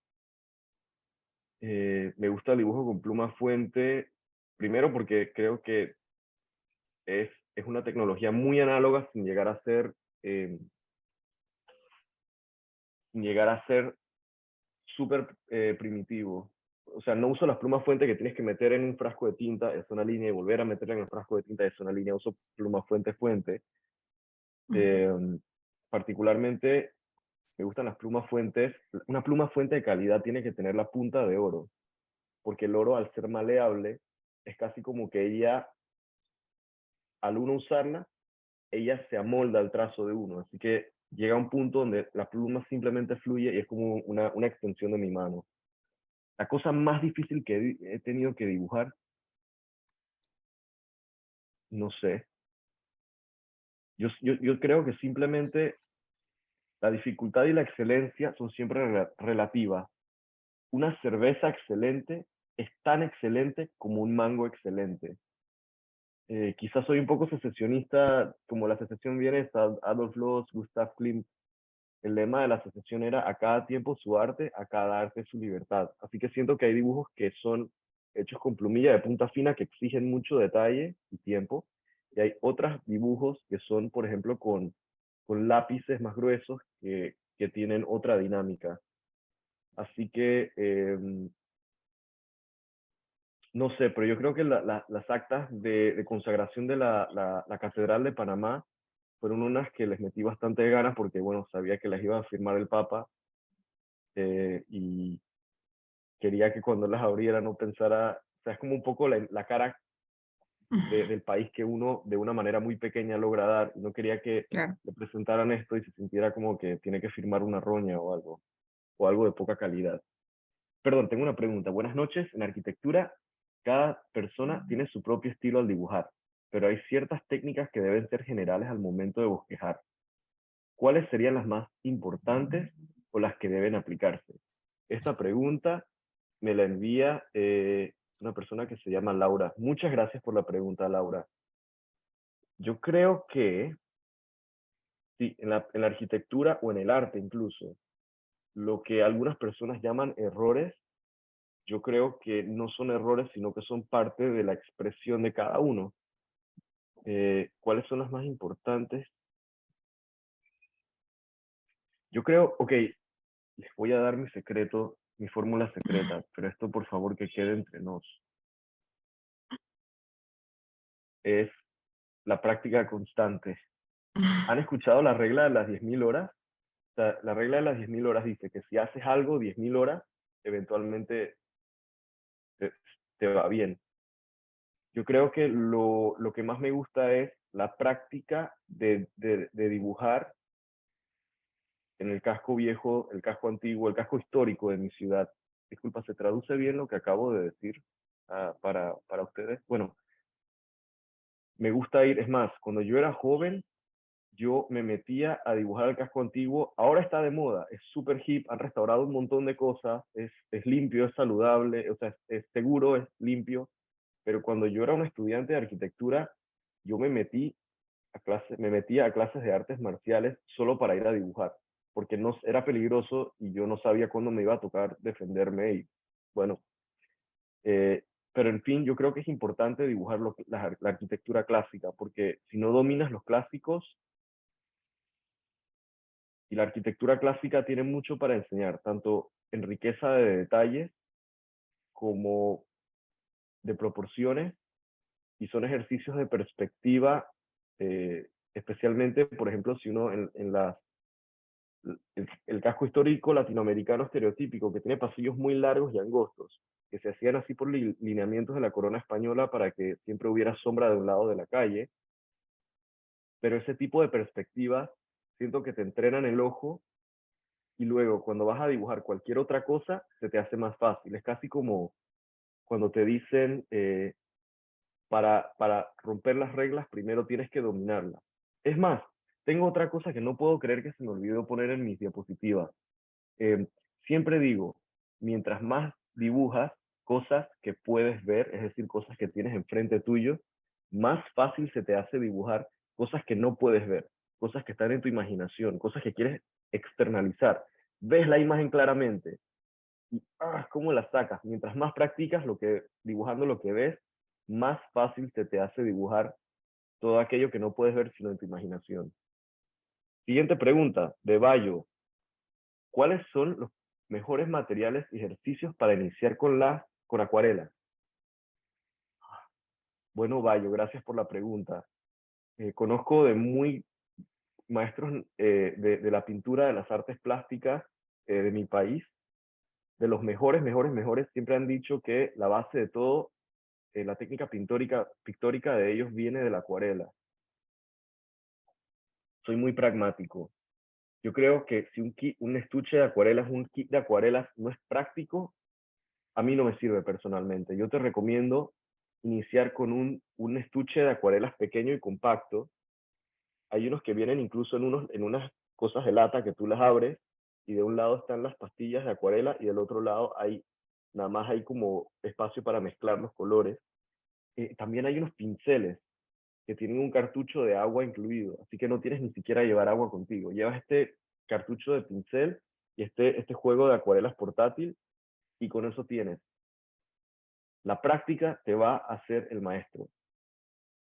Me gusta el dibujo con pluma fuente, primero porque creo que es una tecnología muy análoga eh, sin llegar a ser súper primitivo. O sea, no uso las plumas fuente que tienes que meter en un frasco de tinta, es una línea, y volver a meterla en el frasco de tinta, es una línea. Uso pluma fuente fuente. Eh, Particularmente me gustan las plumas fuentes. Una pluma fuente de calidad tiene que tener la punta de oro, porque el oro, al ser maleable, es casi como que ella, al uno usarla, ella se amolda al trazo de uno. Así que llega a un punto donde la pluma simplemente fluye y es como una extensión de mi mano. La cosa más difícil que he tenido que dibujar, no sé. Yo creo que simplemente la dificultad y la excelencia son siempre relativas. Una cerveza excelente es tan excelente como un mango excelente. Quizás soy un poco secesionista, como la secesión viene de Adolf Loos, Gustav Klimt. El lema de la secesión era: a cada tiempo su arte, a cada arte su libertad. Así que siento que hay dibujos que son hechos con plumilla de punta fina que exigen mucho detalle y tiempo. Y hay otros dibujos que son, por ejemplo, con lápices más gruesos que tienen otra dinámica. Así que, no sé, pero yo creo que las actas de consagración de la Catedral de Panamá fueron unas que les metí bastante ganas porque, bueno, sabía que las iba a firmar el Papa, y quería que cuando las abriera no pensara, o sea, es como un poco la cara del país que uno de una manera muy pequeña logra dar, y no quería que Claro. le presentaran esto y se sintiera como que tiene que firmar una roña o algo de poca calidad. Perdón, tengo una pregunta. Buenas noches. En arquitectura, cada persona tiene su propio estilo al dibujar, pero hay ciertas técnicas que deben ser generales al momento de bosquejar. ¿Cuáles serían las más importantes o las que deben aplicarse? Esta pregunta me la envía una persona que se llama Laura. Muchas gracias por la pregunta, Laura. Yo creo que sí, en la arquitectura o en el arte incluso, lo que algunas personas llaman errores, yo creo que no son errores, sino que son parte de la expresión de cada uno. ¿Cuáles son las más importantes? Yo creo, ok, les voy a dar mi secreto, mi fórmula secreta, pero esto por favor que quede entre nos. Es la práctica constante. ¿Han escuchado la regla de las 10.000 horas? O sea, la regla de las 10.000 horas dice que si haces algo 10.000 horas, eventualmente te, te va bien. Yo creo que lo que más me gusta es la práctica de dibujar en el casco viejo, el casco antiguo, el casco histórico de mi ciudad. Disculpa, ¿se traduce bien lo que acabo de decir para ustedes? Bueno, me gusta ir, es más, cuando yo era joven, yo me metía a dibujar el casco antiguo. Ahora está de moda, es súper hip, han restaurado un montón de cosas, es limpio, es saludable, o sea, es seguro, es limpio. Pero cuando yo era un estudiante de arquitectura, yo me metía a clases de artes marciales solo para ir a dibujar, porque no, era peligroso y yo no sabía cuándo me iba a tocar defenderme y bueno, eh, pero en fin, yo creo que es importante dibujar la arquitectura clásica, porque si no dominas los clásicos, y la arquitectura clásica tiene mucho para enseñar, tanto en riqueza de detalles como de proporciones, y son ejercicios de perspectiva, especialmente, por ejemplo, si uno en el casco histórico latinoamericano estereotípico, que tiene pasillos muy largos y angostos, que se hacían así por lineamientos de la corona española para que siempre hubiera sombra de un lado de la calle, pero ese tipo de perspectivas siento que te entrenan el ojo y luego cuando vas a dibujar cualquier otra cosa se te hace más fácil. Es casi como cuando te dicen, para romper las reglas primero tienes que dominarlas. Es más, tengo otra cosa que no puedo creer que se me olvidó poner en mis diapositivas. Eh, Siempre digo, mientras más dibujas cosas que puedes ver, es decir, cosas que tienes enfrente tuyo, más fácil se te hace dibujar cosas que no puedes ver, cosas que están en tu imaginación, cosas que quieres externalizar. Ves la imagen claramente y ¿cómo la sacas? Mientras más practicas dibujando lo que ves, más fácil se te hace dibujar todo aquello que no puedes ver sino en tu imaginación. Siguiente pregunta, de Bayo. ¿Cuáles son los mejores materiales y ejercicios para iniciar con acuarelas? Bueno, Bayo, gracias por la pregunta. Conozco de muy maestros de la pintura, de las artes plásticas de mi país, de los mejores, mejores, mejores, siempre han dicho que la base de todo, la técnica pictórica de ellos viene de la acuarela. Soy muy pragmático. Yo creo que si un estuche de acuarelas, un kit de acuarelas no es práctico, a mí no me sirve personalmente. Yo te recomiendo iniciar con un estuche de acuarelas pequeño y compacto. Hay unos que vienen incluso en unas cosas de lata que tú las abres y de un lado están las pastillas de acuarela y del otro lado nada más hay como espacio para mezclar los colores. También hay unos pinceles que tienen un cartucho de agua incluido, así que no tienes ni siquiera que llevar agua contigo. Llevas este cartucho de pincel y este juego de acuarelas portátil y con eso tienes. La práctica te va a hacer el maestro,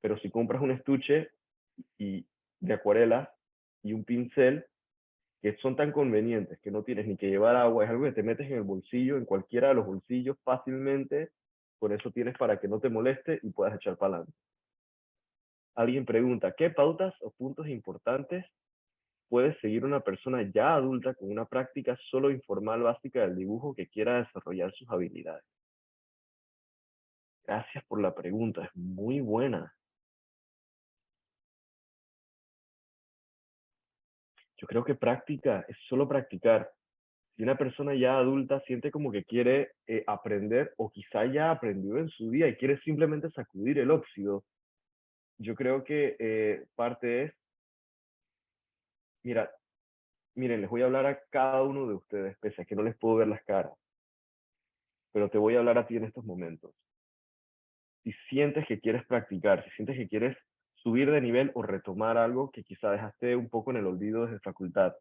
pero si compras un estuche de acuarelas y un pincel, que son tan convenientes que no tienes ni que llevar agua, es algo que te metes en el bolsillo, en cualquiera de los bolsillos fácilmente, con eso tienes para que no te moleste y puedas echar para adelante. Alguien pregunta, ¿qué pautas o puntos importantes puede seguir una persona ya adulta con una práctica solo informal básica del dibujo que quiera desarrollar sus habilidades? Gracias por la pregunta, es muy buena. Yo creo que práctica es solo practicar. Si una persona ya adulta siente como que quiere aprender o quizá ya aprendió en su día y quiere simplemente sacudir el óxido, yo creo que parte es, mira, miren, les voy a hablar a cada uno de ustedes, pese a que no les puedo ver las caras, pero te voy a hablar a ti en estos momentos. Si sientes que quieres practicar, si sientes que quieres subir de nivel o retomar algo que quizá dejaste un poco en el olvido desde facultad,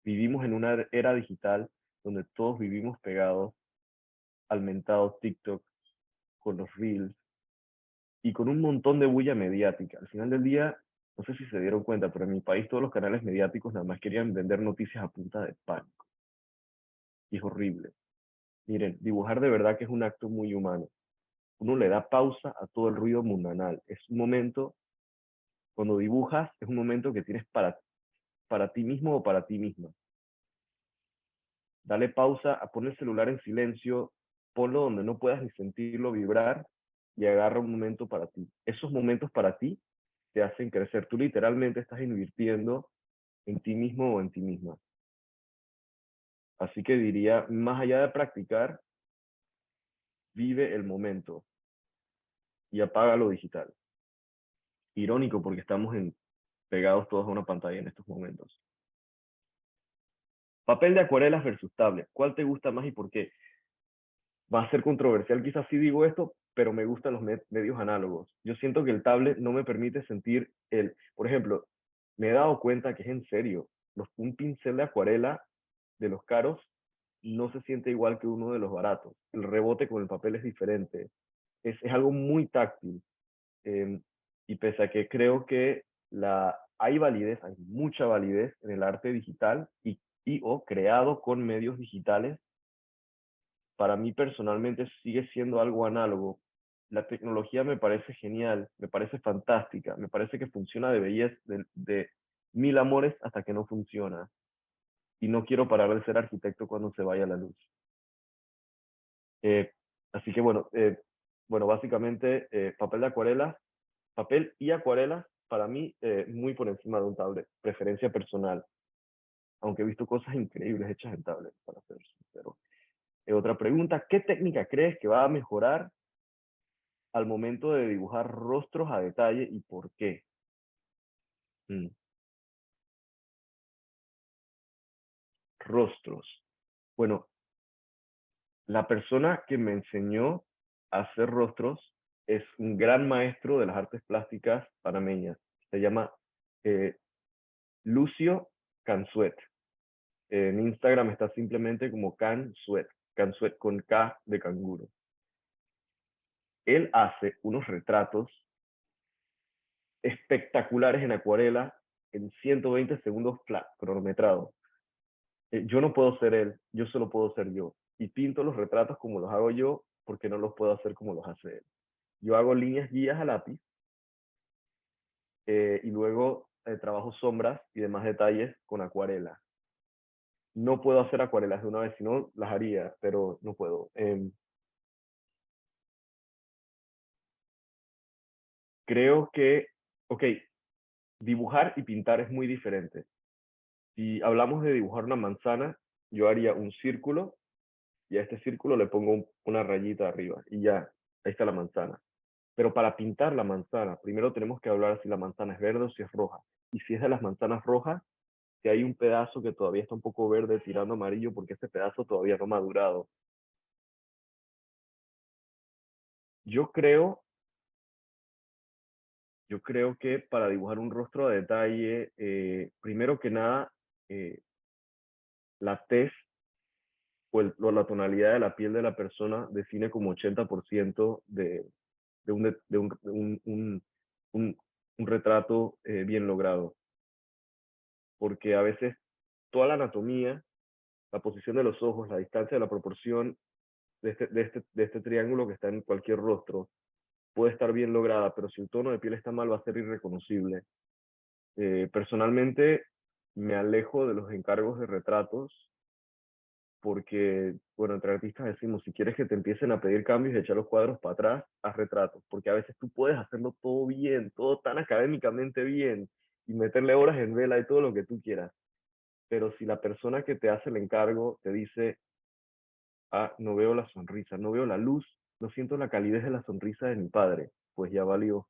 vivimos en una era digital donde todos vivimos pegados al mentado TikTok, con los reels y con un montón de bulla mediática. Al final del día, no sé si se dieron cuenta, pero en mi país todos los canales mediáticos nada más querían vender noticias a punta de pánico. Y es horrible. Miren, dibujar de verdad que es un acto muy humano. Uno le da pausa a todo el ruido mundanal. Es un momento, cuando dibujas, es un momento que tienes para ti mismo o para ti misma. Dale pausa, pon el celular en silencio, ponlo donde no puedas ni sentirlo vibrar y agarra un momento para ti. Esos momentos para ti te hacen crecer. Tú literalmente estás invirtiendo en ti mismo o en ti misma. Así que diría, más allá de practicar, vive el momento y apaga lo digital. Irónico porque estamos pegados todos a una pantalla en estos momentos. Papel de acuarelas versus tablet. ¿Cuál te gusta más y por qué? Va a ser controversial quizás si digo esto, pero me gustan los medios análogos. Yo siento que el tablet no me permite sentir por ejemplo, me he dado cuenta que es en serio, un pincel de acuarela de los caros no se siente igual que uno de los baratos. El rebote con el papel es diferente. Es algo muy táctil. Y pese a que creo que hay validez, hay mucha validez en el arte digital y o creado con medios digitales, para mí personalmente sigue siendo algo análogo. La tecnología me parece genial, me parece fantástica, me parece que funciona de belleza, de mil amores hasta que no funciona. Y no quiero parar de ser arquitecto cuando se vaya la luz. Así que bueno, básicamente papel de acuarela, papel y acuarela, para mí muy por encima de un tablet, preferencia personal. Aunque he visto cosas increíbles hechas en tablet, para ser sincero. Otra pregunta, ¿qué técnica crees que va a mejorar al momento de dibujar rostros a detalle y por qué? Rostros. Bueno, la persona que me enseñó a hacer rostros es un gran maestro de las artes plásticas panameñas. Se llama Lucio Cansuet. En Instagram está simplemente como Cansuet. Cansuet con K de canguro. Él hace unos retratos espectaculares en acuarela en 120 segundos cronometrado. Yo no puedo ser él, yo solo puedo ser yo. Y pinto los retratos como los hago yo porque no los puedo hacer como los hace él. Yo hago líneas guías a lápiz y luego trabajo sombras y demás detalles con acuarela. No puedo hacer acuarelas de una vez, si no las haría, pero no puedo. Creo que, ok, dibujar y pintar es muy diferente. Si hablamos de dibujar una manzana, yo haría un círculo y a este círculo le pongo una rayita arriba y ya, ahí está la manzana. Pero para pintar la manzana, primero tenemos que hablar si la manzana es verde o si es roja. Y si es de las manzanas rojas, si hay un pedazo que todavía está un poco verde tirando amarillo porque ese pedazo todavía no ha madurado. Yo creo que para dibujar un rostro a detalle, primero que nada, la tez o la tonalidad de la piel de la persona define como 80% un retrato bien logrado. Porque a veces toda la anatomía, la posición de los ojos, la distancia de la proporción de este triángulo que está en cualquier rostro, puede estar bien lograda, pero si el tono de piel está mal va a ser irreconocible. Personalmente me alejo de los encargos de retratos porque, bueno, entre artistas decimos, si quieres que te empiecen a pedir cambios y echar los cuadros para atrás, haz retratos, porque a veces tú puedes hacerlo todo bien, todo tan académicamente bien, y meterle horas en vela y todo lo que tú quieras. Pero si la persona que te hace el encargo te dice, ah, no veo la sonrisa, no veo la luz, no siento la calidez de la sonrisa de mi padre, pues ya valió.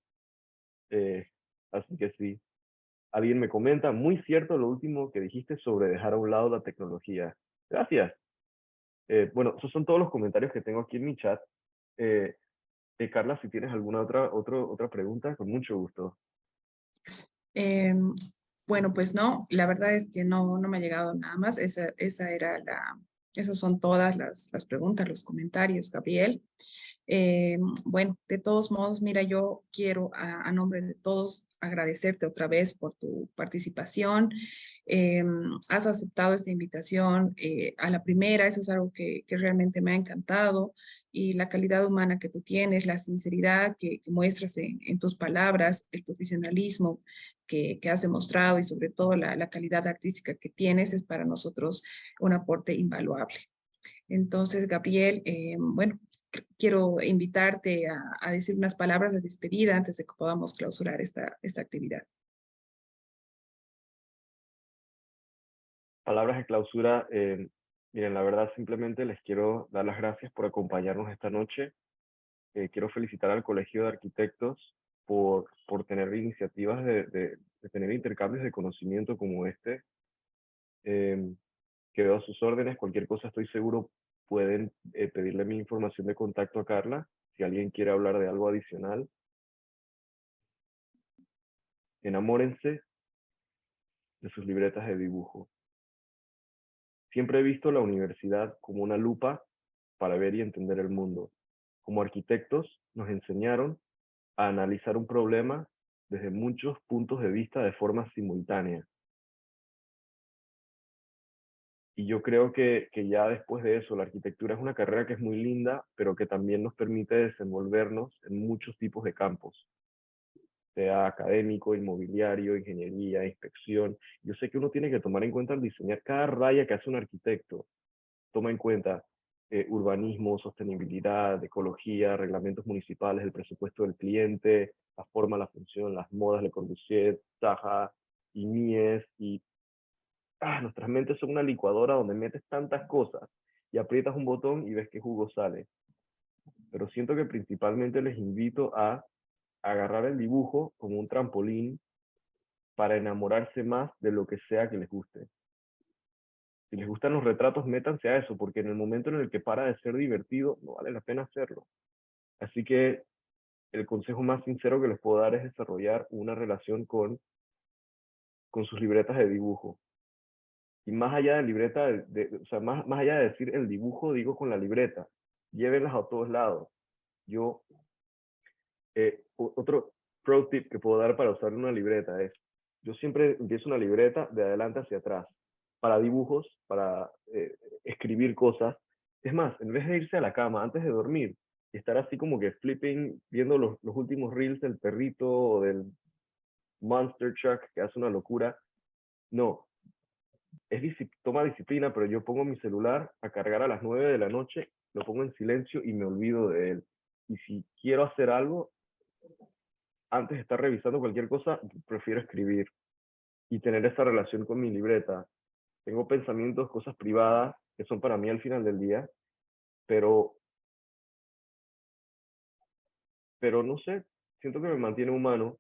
Eh, Así que sí. Alguien me comenta, muy cierto lo último que dijiste sobre dejar a un lado la tecnología. Gracias. Bueno, esos son todos los comentarios que tengo aquí en mi chat. Carla, si tienes alguna otra pregunta, con mucho gusto. Bueno, pues no, la verdad es que no me ha llegado nada más. Esas son todas las preguntas, los comentarios, Gabriel. Bueno, de todos modos, mira, yo quiero a nombre de todos agradecerte otra vez por tu participación. Has aceptado esta invitación a la primera, eso es algo que realmente me ha encantado y la calidad humana que tú tienes, la sinceridad que muestras en tus palabras, el profesionalismo que has demostrado y sobre todo la calidad artística que tienes es para nosotros un aporte invaluable. Entonces, Gabriel, bueno, quiero invitarte a decir unas palabras de despedida antes de que podamos clausurar esta actividad. Palabras de clausura. Miren, la verdad simplemente les quiero dar las gracias por acompañarnos esta noche. Quiero felicitar al Colegio de Arquitectos por tener iniciativas de tener intercambios de conocimiento como este. Quedo a sus órdenes. Cualquier cosa, estoy seguro, pueden pedirle mi información de contacto a Carla, si alguien quiere hablar de algo adicional. Enamórense de sus libretas de dibujo. Siempre he visto la universidad como una lupa para ver y entender el mundo. Como arquitectos nos enseñaron a analizar un problema desde muchos puntos de vista de forma simultánea. Y yo creo que ya después de eso, la arquitectura es una carrera que es muy linda, pero que también nos permite desenvolvernos en muchos tipos de campos, sea académico, inmobiliario, ingeniería, inspección. Yo sé que uno tiene que tomar en cuenta al diseñar cada raya que hace un arquitecto. Toma en cuenta urbanismo, sostenibilidad, ecología, reglamentos municipales, el presupuesto del cliente, la forma, la función, las modas, Le Corbusier, Zaha, y Mies, y nuestras mentes son una licuadora donde metes tantas cosas y aprietas un botón y ves qué jugo sale. Pero siento que principalmente les invito a agarrar el dibujo como un trampolín para enamorarse más de lo que sea que les guste. Si les gustan los retratos, métanse a eso, porque en el momento en el que para de ser divertido, no vale la pena hacerlo. Así que el consejo más sincero que les puedo dar es desarrollar una relación con sus libretas de dibujo. Y más allá de libreta, o sea, más allá de decir el dibujo, digo con la libreta. Llévenlas a todos lados. Yo, otro pro tip que puedo dar para usar una libreta es, yo siempre empiezo una libreta de adelante hacia atrás, para dibujos, para escribir cosas. Es más, en vez de irse a la cama antes de dormir y estar así como que flipping, viendo los últimos reels del perrito o del Monster Truck que hace una locura, no. Toma disciplina, pero yo pongo mi celular a cargar a las 9 de la noche, lo pongo en silencio y me olvido de él. Y si quiero hacer algo, antes de estar revisando cualquier cosa, prefiero escribir y tener esa relación con mi libreta. Tengo pensamientos, cosas privadas que son para mí al final del día, pero no sé, siento que me mantiene humano.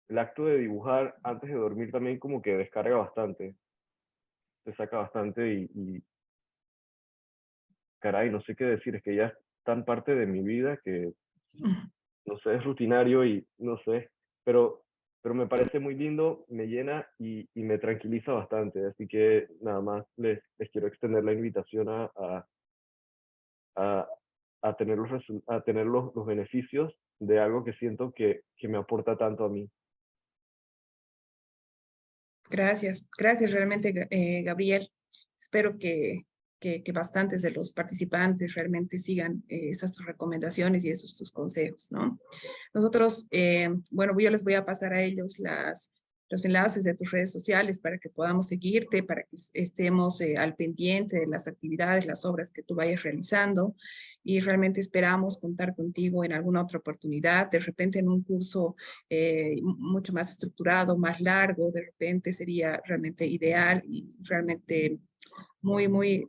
El acto de dibujar antes de dormir también como que descarga bastante, te saca bastante y caray, no sé qué decir, es que ya es tan parte de mi vida que, no sé, es rutinario y no sé, pero me parece muy lindo, me llena y me tranquiliza bastante, así que nada más les quiero extender la invitación a tener, a tener los beneficios de algo que siento que me aporta tanto a mí. Gracias, gracias realmente, Gabriel. Espero que bastantes de los participantes realmente sigan esas tus recomendaciones y esos tus consejos, ¿no? Nosotros, bueno, yo les voy a pasar a ellos los enlaces de tus redes sociales para que podamos seguirte, para que estemos al pendiente de las actividades, las obras que tú vayas realizando y realmente esperamos contar contigo en alguna otra oportunidad, de repente en un curso mucho más estructurado, más largo, de repente sería realmente ideal y realmente muy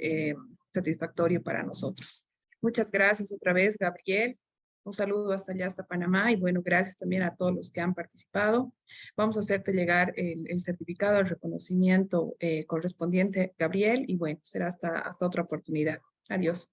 satisfactorio para nosotros. Muchas gracias otra vez, Gabriel. Un saludo hasta allá, hasta Panamá, y bueno, gracias también a todos los que han participado. Vamos a hacerte llegar el certificado, el reconocimiento correspondiente, Gabriel, y bueno, será hasta otra oportunidad. Adiós.